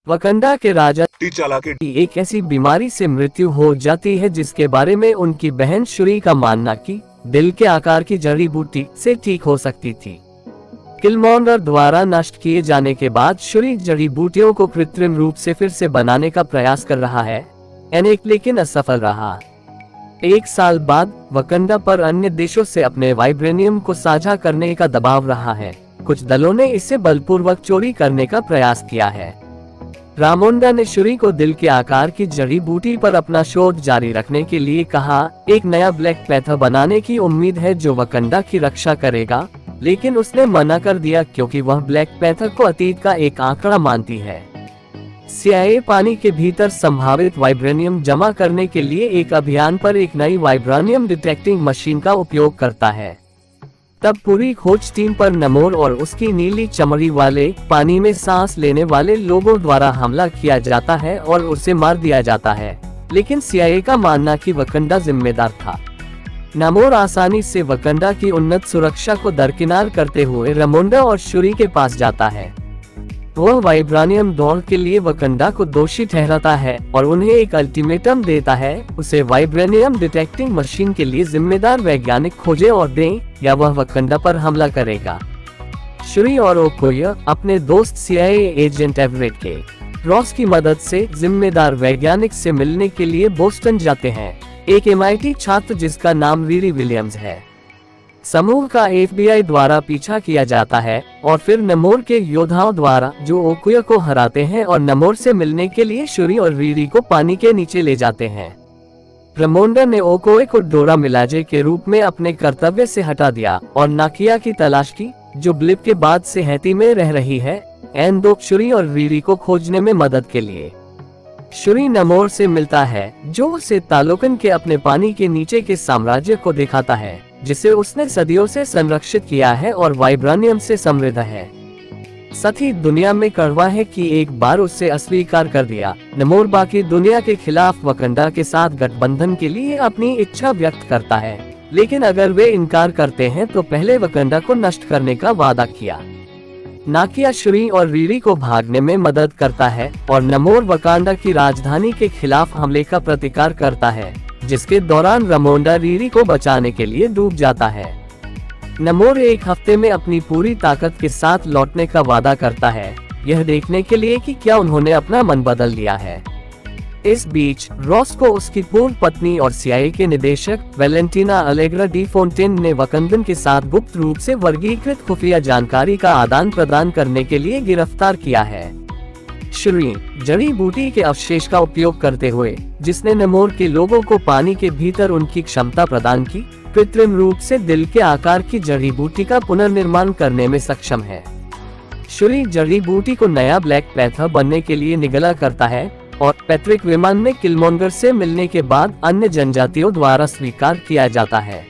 Wakanda के राजा टीचाला की एक ऐसी बीमारी से मृत्यु हो जाती है जिसके बारे में उनकी बहन शुरी का मानना कि दिल के आकार की जड़ी बूटी से ठीक हो सकती थी। किलमॉन्गर द्वारा नष्ट किए जाने के बाद शुरी जड़ी बूटियों को कृत्रिम रूप से फिर से बनाने का प्रयास कर रहा है, लेकिन असफल रहा। 1 साल बाद वकंडा पर अन्य देशों से अपने वाइब्रेनियम को साझा करने का दबाव रहा है। कुछ दलों ने इसे बलपूर्वक चोरी करने का प्रयास किया है। रामोंडा ने शुरी को दिल के आकार की जड़ी बूटी पर अपना शोध जारी रखने के लिए कहा। एक नया ब्लैक पैथर बनाने की उम्मीद है जो वकंडा की रक्षा करेगा, लेकिन उसने मना कर दिया क्योंकि वह ब्लैक पैथर को अतीत का एक आंकड़ा मानती है। CIA पानी के भीतर संभावित वाइब्रेनियम जमा करने के लिए एक अभियान पर एक नई वाइब्रेनियम डिटेक्टिंग मशीन का उपयोग करता है। तब पूरी खोज टीम पर नमोर और उसकी नीली चमड़ी वाले पानी में सांस लेने वाले लोगों द्वारा हमला किया जाता है और उसे मार दिया जाता है, लेकिन CIA का मानना कि वकंडा जिम्मेदार था। नमोर आसानी से वकंडा की उन्नत सुरक्षा को दरकिनार करते हुए रामोंडा और शुरी के पास जाता है। वह वाइब्रानियम दौड़ के लिए वकंडा को दोषी ठहराता है और उन्हें एक अल्टीमेटम देता है, उसे वाइब्रेनियम डिटेक्टिंग मशीन के लिए जिम्मेदार वैज्ञानिक खोजे और दें या वह वकंडा पर हमला करेगा। शुरी और ओकोया अपने दोस्त CIA एजेंट एवरेट के रॉस की मदद से जिम्मेदार वैज्ञानिक से मिलने के लिए बोस्टन जाते हैं, एक MIT छात्र जिसका नाम रीरी विलियम्स है। समूह का FBI द्वारा पीछा किया जाता है और फिर नमोर के योद्धाओं द्वारा जो ओकुया को हराते हैं और नमोर से मिलने के लिए शुरी और रीरी को पानी के नीचे ले जाते हैं। रामोंडा ने ओकोए को डोरा मिलाजे के रूप में अपने कर्तव्य से हटा दिया और नाकिया की तलाश की, जो ब्लिप के बाद से हैती में रह रही है, एंडोक शुरी और रीरी को खोजने में मदद के लिए। शुरी नमोर से मिलता है जो उसे तालोकन के अपने पानी के नीचे के साम्राज्य को दिखाता है, जिसे उसने सदियों से संरक्षित किया है और वाइब्रानियम से समृद्ध है। साथी दुनिया में कड़वा है कि एक बार उसे अस्वीकार कर दिया। नमोर बाकी दुनिया के खिलाफ वकंडा के साथ गठबंधन के लिए अपनी इच्छा व्यक्त करता है, लेकिन अगर वे इनकार करते हैं तो पहले वकंडा को नष्ट करने का वादा किया। नाकिया शुरी और रीरी को भागने में मदद करता है और नमोर वकांडा की राजधानी के खिलाफ हमले का प्रतिकार करता है, जिसके दौरान रामोंडा रीरी को बचाने के लिए डूब जाता है। नमोर 1 हफ्ते में अपनी पूरी ताकत के साथ लौटने का वादा करता है, यह देखने के लिए कि क्या उन्होंने अपना मन बदल लिया है। इस बीच रॉस को उसकी पूर्व पत्नी और CIA के निदेशक वेलेंटिना अलेग्रा डी फोंटेन ने वकंडन के साथ गुप्त रूप से वर्गीकृत खुफिया जानकारी का आदान प्रदान करने के लिए गिरफ्तार किया है। शुरी जड़ी बूटी के अवशेष का उपयोग करते हुए, जिसने नमोर के लोगों को पानी के भीतर उनकी क्षमता प्रदान की, कृत्रिम रूप से दिल के आकार की जड़ी बूटी का पुनर्निर्माण करने में सक्षम है। शुरी जड़ी बूटी को नया ब्लैक पैथर बनने के लिए निगला करता है और पैट्रिक विमान में किलमॉन्गर से मिलने के बाद अन्य जनजातियों द्वारा स्वीकार किया जाता है।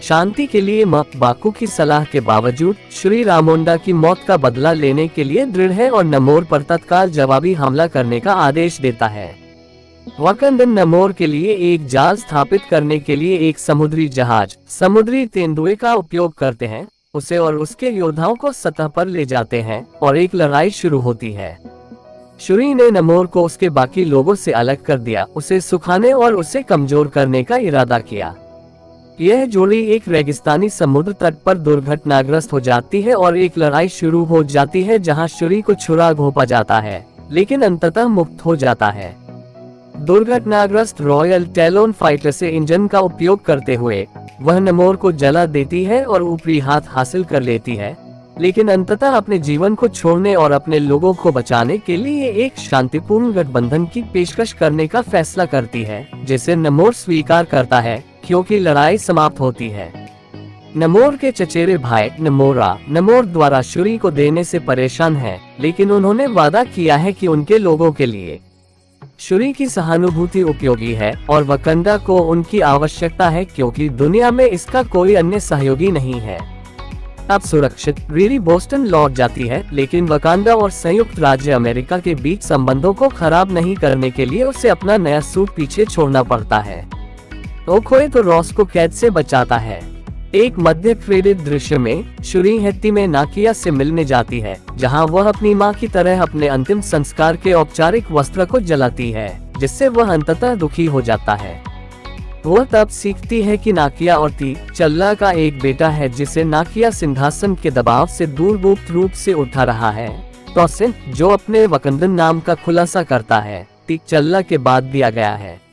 शांति के लिए बाकू की सलाह के बावजूद शुरी रामोंडा की मौत का बदला लेने के लिए दृढ़ है और नमोर पर तत्काल जवाबी हमला करने का आदेश देता है। वकंडन नमोर के लिए एक जाल स्थापित करने के लिए एक समुद्री जहाज समुद्री तेंदुए का उपयोग करते हैं, उसे और उसके योद्धाओं को सतह पर ले जाते हैं और एक लड़ाई शुरू होती है। शुरी ने नमोर को उसके बाकी लोगों से अलग कर दिया, उसे सुखाने और उसे कमजोर करने का इरादा किया। यह जोड़ी एक रेगिस्तानी समुद्र तट पर दुर्घटनाग्रस्त हो जाती है और एक लड़ाई शुरू हो जाती है जहां शुरी को छुरा घोंपा जाता है, लेकिन अंततः मुक्त हो जाता है। दुर्घटनाग्रस्त रॉयल टेलोन फाइटर से इंजन का उपयोग करते हुए वह नमोर को जला देती है और ऊपरी हाथ हासिल कर लेती है, लेकिन अंततः अपने जीवन को छोड़ने और अपने लोगों को बचाने के लिए एक शांतिपूर्ण गठबंधन की पेशकश करने का फैसला करती है, जिसे नमोर स्वीकार करता है क्योंकि लड़ाई समाप्त होती है। नमोर के चचेरे भाई नमोरा नमोर द्वारा शुरी को देने से परेशान है, लेकिन उन्होंने वादा किया है कि उनके लोगों के लिए शुरी की सहानुभूति उपयोगी है और वकंडा को उनकी आवश्यकता है क्योंकि दुनिया में इसका कोई अन्य सहयोगी नहीं है। अब सुरक्षित रीरी बोस्टन लौट जाती है, लेकिन वकांडा और संयुक्त राज्य अमेरिका के बीच संबंधों को खराब नहीं करने के लिए उसे अपना नया सूट पीछे छोड़ना पड़ता है। ओकोए तो रॉस को कैद से बचाता है। एक मध्य प्रेरित दृश्य में शुरी हेत्ती में नाकिया से मिलने जाती है, जहां वह अपनी मां की तरह अपने अंतिम संस्कार के औपचारिक वस्त्र को जलाती है, जिससे वह अंततः दुखी हो जाता है। वह तब सीखती है कि नाकिया और ती चल्ला का एक बेटा है, जिसे नाकिया सिंहासन के दबाव से दूर गुप्त रूप से उठा रहा है। तोसिन, जो अपने वकंदन नाम का खुलासा करता है, ती चल्ला के बाद दिया गया है।